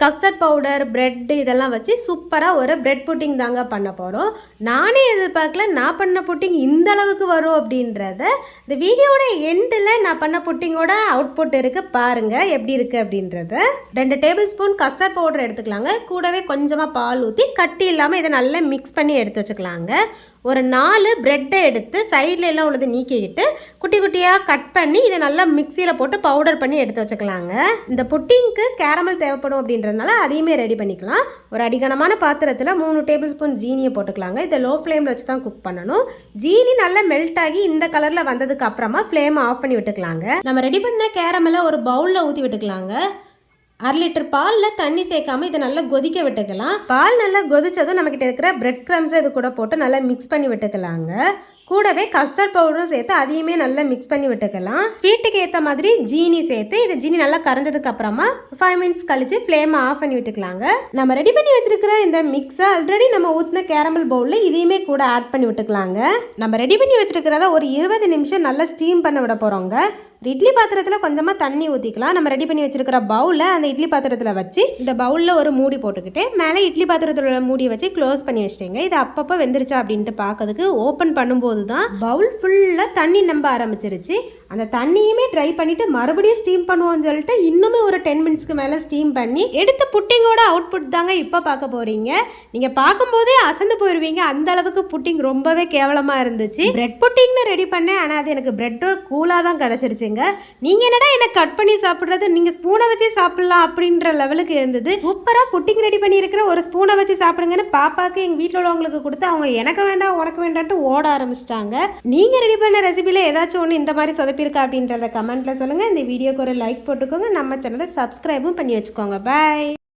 Custard powder, bread இதெல்லாம் வச்சு சூப்பராக ஒரு பிரெட் புட்டிங் தாங்க பண்ண போகிறோம். நானே எதிர்பார்க்கல நான் பண்ண புட்டிங் இந்த அளவுக்கு வரும் அப்படின்றத. இந்த வீடியோட எண்டில் நான் பண்ண புட்டிங்கோட அவுட்புட் இருக்குது, பாருங்கள் எப்படி இருக்குது அப்படின்றத. 2 டேபிள் ஸ்பூன் கஸ்டர்ட் பவுடர் எடுத்துக்கலாங்க. கூடவே கொஞ்சமாக பால் ஊற்றி கட்டி இல்லாமல் இதை நல்லா மிக்ஸ் பண்ணி எடுத்து வச்சுக்கலாங்க. ஒரு 4 பிரெட்டை எடுத்து சைடில் எல்லாம் உள்ளது நீக்கிக்கிட்டு குட்டி குட்டியாக கட் பண்ணி இதை நல்லா மிக்சியில் போட்டு பவுடர் பண்ணி எடுத்து வச்சுக்கலாங்க. இந்த புட்டிங்க்கு கேரமல் தேவைப்படும் அப்படின்றதுனால அதையுமே ரெடி பண்ணிக்கலாம். ஒரு அடிகனமான பாத்திரத்தில் 3 டேபிள் ஸ்பூன் ஜீனியை போட்டுக்கலாங்க. இதை லோ ஃப்ளேமில் வச்சு தான் குக் பண்ணணும். ஜீனி நல்லா மெல்ட் ஆகி இந்த கலரில் வந்ததுக்கு அப்புறமா ஃப்ளேமை ஆஃப் பண்ணி விட்டுக்கலாங்க. நம்ம ரெடி பண்ண கேரமலை ஒரு பவுலில் ஊற்றி விட்டுக்கலாங்க. 1/2 லிட்டர் பாலில் தண்ணி சேர்க்காம இதை நல்லா கொதிக்க விட்டுக்கலாம். பால் நல்லா கொதிச்சதும் நம்மக்கிட்ட இருக்கிற பிரெட் க்ரம்ஸை இது கூட போட்டு நல்லா மிக்ஸ் பண்ணி விட்டுக்கலாங்க. கூடவே கஸ்டர்ட் பவுடரும் சேர்த்து அதையுமே நல்லா மிக்ஸ் பண்ணி விட்டுக்கலாம். ஸ்வீட்டுக்கு ஏற்ற மாதிரி ஜீனி சேர்த்து இது ஜீனி நல்லா கரைஞ்சதுக்கு அப்புறமா 5 மினிட்ஸ் கழிச்சு ஃப்ளேமை ஆஃப் பண்ணி விட்டுக்கலாங்க. நம்ம ரெடி பண்ணி வச்சிருக்கிற இந்த மிக்ஸை ஆல்ரெடி நம்ம ஊற்றின கேரமல் பவுலில் இதையுமே கூட ஆட் பண்ணி விட்டுக்கலாங்க. நம்ம ரெடி பண்ணி வச்சிருக்கிறத ஒரு 20 நிமிஷம் நல்லா ஸ்டீம் பண்ண விட போகிறோங்க. ஒரு இட்லி பாத்திரத்தில் கொஞ்சமாக தண்ணி ஊற்றிக்கலாம். நம்ம ரெடி பண்ணி வச்சிருக்கிற பவுலை அந்த இட்லி பாத்திரத்தில் வச்சு இந்த பவுலில் ஒரு மூடி போட்டுக்கிட்டு மேலே இட்லி பாத்திரத்தில் மூடி வச்சு க்ளோஸ் பண்ணி வச்சுட்டேங்க. இது அப்பப்போ வெந்துருச்சா அப்படின்ட்டு பார்க்கறதுக்கு ஓப்பன் பண்ணும்போது தான் பவுல் ஃபுல்லாக தண்ணி நம்ப ஆரம்பிச்சிருச்சு. அந்த தண்ணியுமே ட்ரை பண்ணிவிட்டு மறுபடியும் ஸ்டீம் பண்ணுவோம்னு சொல்லிட்டு இன்னுமே ஒரு 10 மினிட்ஸ்க்கு மேலே ஸ்டீம் பண்ணி எடுத்த புட்டிங்கோட அவுட்புட் தாங்க இப்போ பார்க்க போகிறீங்க. நீங்கள் பார்க்கும்போதே அசந்து போயிடுவீங்க, அந்த அளவுக்கு புட்டிங் ரொம்பவே கேவலமாக இருந்துச்சு. பிரெட் புட்டிங்னு ரெடி பண்ணேன், ஆனால் அது எனக்கு பிரெட்டோட கூலாக தான் கிடச்சிருச்சுங்க. நீங்கள் என்னடா என்ன கட் பண்ணி சாப்பிட்றது, நீங்கள் ஸ்பூனை வச்சு சாப்பிட்லாம் அப்படின்ற லெவலுக்கு இருந்தது. சூப்பராக புட்டிங் ரெடி பண்ணியிருக்கிற ஒரு ஸ்பூனை வச்சு சாப்பிடுங்கன்னு பாப்பாவுக்கு எங்கள் வீட்டில் உள்ளவங்களுக்கு கொடுத்து அவங்க எனக்கு வேண்டாம் உனக்கு வேண்டான்ட்டு ஓட ஆரம்பிச்சிட்டாங்க. நீங்க ரெடி பண்ண ரெசிபில ஏதாச்சும் ஒன்று இந்த மாதிரி சொதப்பிருக்கா அப்படின்றத கமெண்ட்ல சொல்லுங்க. இந்த வீடியோக்கு ஒரு லைக் போட்டுக்கோங்க. நம்ம சேனலை சப்ஸ்கிரைபும் பண்ணி வச்சுக்கோங்க. பை.